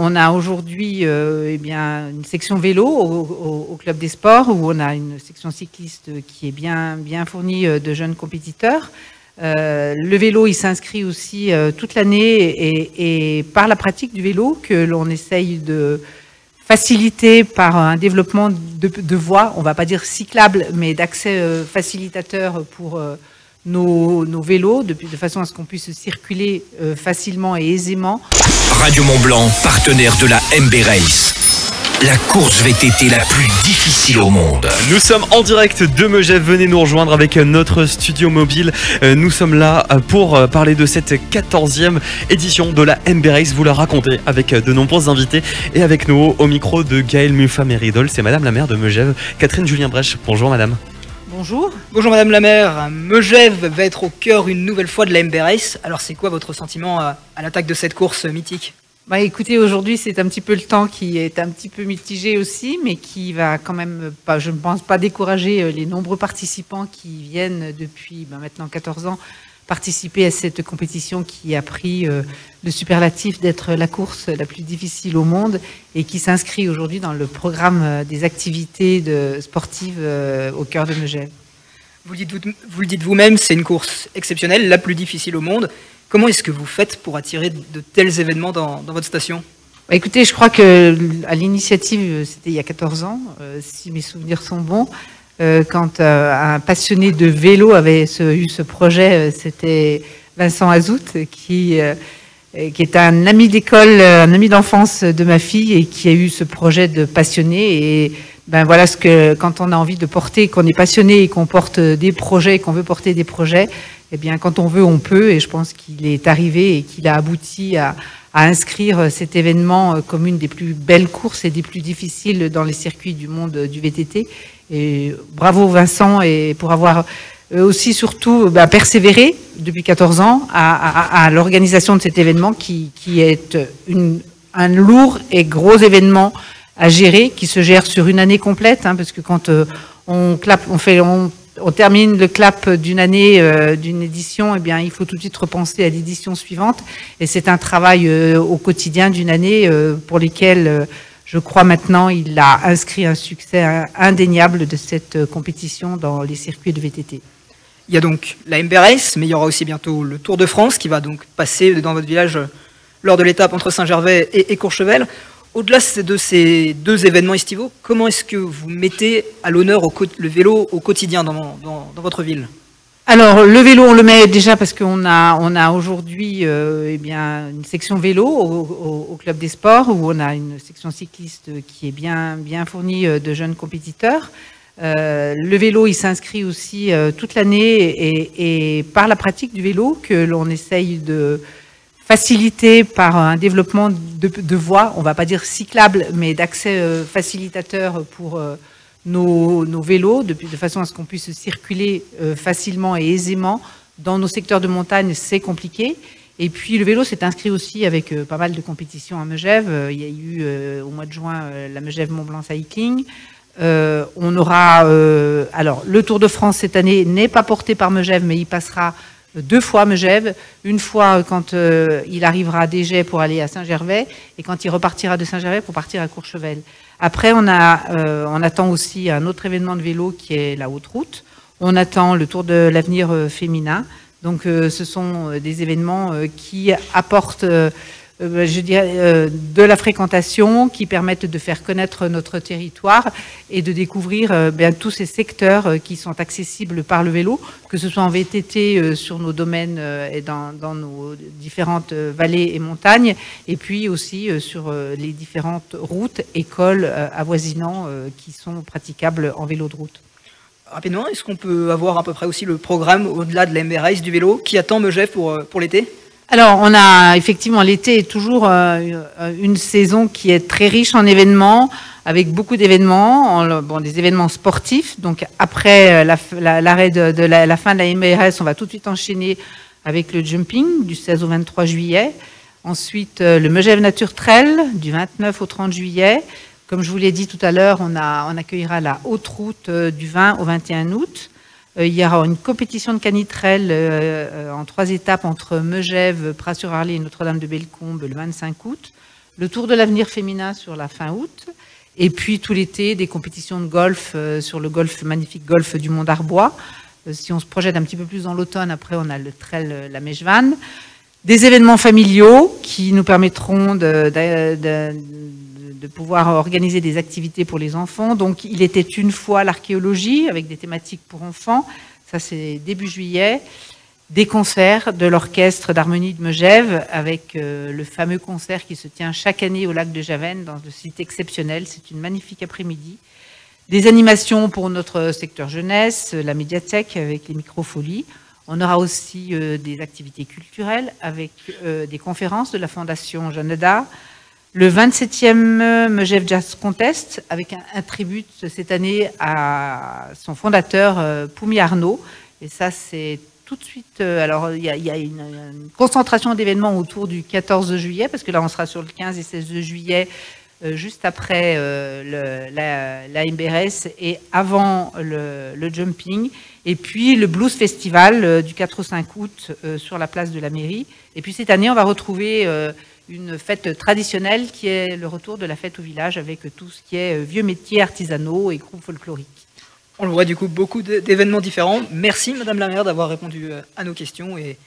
on a aujourd'hui eh bien, une section vélo au Club des Sports, où on a une section cycliste qui est bien fournie de jeunes compétiteurs. Le vélo, il s'inscrit aussi toute l'année et par la pratique du vélo que l'on essaye de faciliter par un développement de voies, on ne va pas dire cyclables, mais d'accès facilitateur pour nos vélos, de façon à ce qu'on puisse circuler facilement et aisément. Radio Mont-Blanc, partenaire de la MB Race. La course VTT la plus difficile au monde. Nous sommes en direct de Megève. Venez nous rejoindre avec notre studio mobile. Nous sommes là pour parler de cette 14e édition de la MB Race. Vous la racontez avec de nombreux invités et avec nous au micro de Gaëlle Muffa-Méridol. C'est Madame la maire de Megève, Catherine Julien-Brèche. Bonjour Madame. Bonjour. Bonjour Madame la maire. Megève va être au cœur une nouvelle fois de la MB Race. Alors c'est quoi votre sentiment à l'attaque de cette course mythique ? Bah écoutez, aujourd'hui c'est un petit peu le temps qui est un petit peu mitigé aussi, mais qui va quand même pas, je ne pense pas décourager les nombreux participants qui viennent depuis maintenant 14 ans participer à cette compétition qui a pris le superlatif d'être la course la plus difficile au monde et qui s'inscrit aujourd'hui dans le programme des activités sportives au cœur de Megève. Vous le dites vous-même, c'est une course exceptionnelle, la plus difficile au monde. Comment est-ce que vous faites pour attirer de tels événements dans votre station ? Bah écoutez, je crois que à l'initiative, c'était il y a 14 ans, si mes souvenirs sont bons, quand un passionné de vélo avait eu ce projet, c'était Vincent Azout, qui est un ami d'école, un ami d'enfance de ma fille et qui a eu ce projet de passionné. Et ben voilà ce que, quand on a envie de porter, qu'on est passionné et qu'on porte des projets, qu'on veut porter des projets, eh bien, quand on veut, on peut. Et je pense qu'il est arrivé et qu'il a abouti à inscrire cet événement comme une des plus belles courses et des plus difficiles dans les circuits du monde du VTT. Et bravo Vincent, et pour avoir aussi surtout persévéré depuis 14 ans à l'organisation de cet événement qui est un lourd et gros événement à gérer, qui se gère sur une année complète, parce que quand on termine le clap d'une année, d'une édition, eh bien, il faut tout de suite repenser à l'édition suivante. Et c'est un travail au quotidien d'une année pour lesquels, je crois maintenant, il a inscrit un succès indéniable de cette compétition dans les circuits de VTT. Il y a donc la MB Race, mais il y aura aussi bientôt le Tour de France qui va donc passer dans votre village lors de l'étape entre Saint-Gervais et Courchevel. Au-delà de ces deux événements estivaux, comment est-ce que vous mettez à l'honneur le vélo au quotidien dans votre ville ? Alors, le vélo, on le met déjà parce qu'on a aujourd'hui une section vélo au Club des Sports, où on a une section cycliste qui est bien fournie de jeunes compétiteurs. Le vélo, il s'inscrit aussi toute l'année et par la pratique du vélo que l'on essaye de faciliter par un développement de voies, on ne va pas dire cyclables, mais d'accès facilitateur pour nos vélos, de façon à ce qu'on puisse circuler facilement et aisément. Dans nos secteurs de montagne, c'est compliqué. Et puis le vélo s'est inscrit aussi avec pas mal de compétitions à Megève. Il y a eu au mois de juin la Megève Mont-Blanc Cycling. On aura alors le Tour de France cette année n'est pas porté par Megève, mais il passera 2 fois Megève, une fois quand il arrivera à Dégey pour aller à Saint-Gervais et quand il repartira de Saint-Gervais pour partir à Courchevel. Après, on attend aussi un autre événement de vélo qui est la Haute Route. On attend le Tour de l'avenir féminin. Donc, ce sont des événements qui apportent, je dirais, de la fréquentation, qui permettent de faire connaître notre territoire et de découvrir tous ces secteurs qui sont accessibles par le vélo, que ce soit en VTT sur nos domaines et dans nos différentes vallées et montagnes, et puis aussi sur les différentes routes, écoles avoisinants qui sont praticables en vélo de route. Rapidement, est-ce qu'on peut avoir à peu près aussi le programme au-delà de la MB Race du vélo qui attend Megève pour l'été ? Alors, on a effectivement, l'été est toujours une saison qui est très riche en événements, avec beaucoup d'événements, des événements sportifs. Donc, après l'arrêt de la fin de la MBRS, on va tout de suite enchaîner avec le jumping du 16 au 23 juillet. Ensuite, le Megève Nature Trail du 29 au 30 juillet. Comme je vous l'ai dit tout à l'heure, on accueillera la Haute Route du 20 au 21 août. Il y aura une compétition de canitrel en 3 étapes entre Megève, Pras-sur-Arly et Notre-Dame-de-Bellecombe le 25 août. le Tour de l'avenir féminin sur la fin août, et puis tout l'été, des compétitions de golf sur le magnifique golf du Mont d'Arbois. Si on se projette un petit peu plus dans l'automne, après on a le trail La Mèche-Vannes. Des événements familiaux qui nous permettront de pouvoir organiser des activités pour les enfants. Donc il était une fois l'archéologie avec des thématiques pour enfants. Ça c'est début juillet. Des concerts de l'orchestre d'harmonie de Megève avec le fameux concert qui se tient chaque année au lac de Javennes dans un site exceptionnel. C'est une magnifique après-midi. Des animations pour notre secteur jeunesse, la médiathèque avec les microfolies. On aura aussi des activités culturelles avec des conférences de la Fondation Jeanne d'Arc. Le 27e Megève Jazz Contest avec un tribut cette année à son fondateur Poumi Arnaud. Et ça c'est tout de suite, alors il y a une concentration d'événements autour du 14 juillet, parce que là on sera sur le 15 et 16 juillet, juste après la MBRS et avant le jumping. Et puis le Blues Festival du 4 au 5 août sur la place de la mairie. Et puis cette année on va retrouver une fête traditionnelle qui est le retour de la fête au village avec tout ce qui est vieux métiers artisanaux et groupes folkloriques. On le voit du coup, beaucoup d'événements différents. Merci Madame la maire d'avoir répondu à nos questions et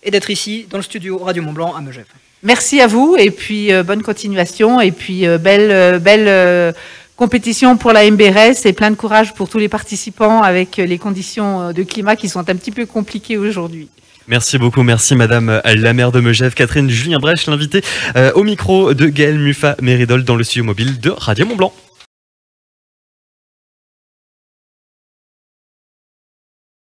d'être ici dans le studio Radio Mont-Blanc à Megève. Merci à vous et puis bonne continuation et puis belle compétition pour la MBRS et plein de courage pour tous les participants avec les conditions de climat qui sont un petit peu compliquées aujourd'hui. Merci beaucoup, merci Madame la maire de Megève, Catherine Julien Brèche, l'invitée au micro de Gaël Muffat-Méridol dans le studio mobile de Radio Mont-Blanc.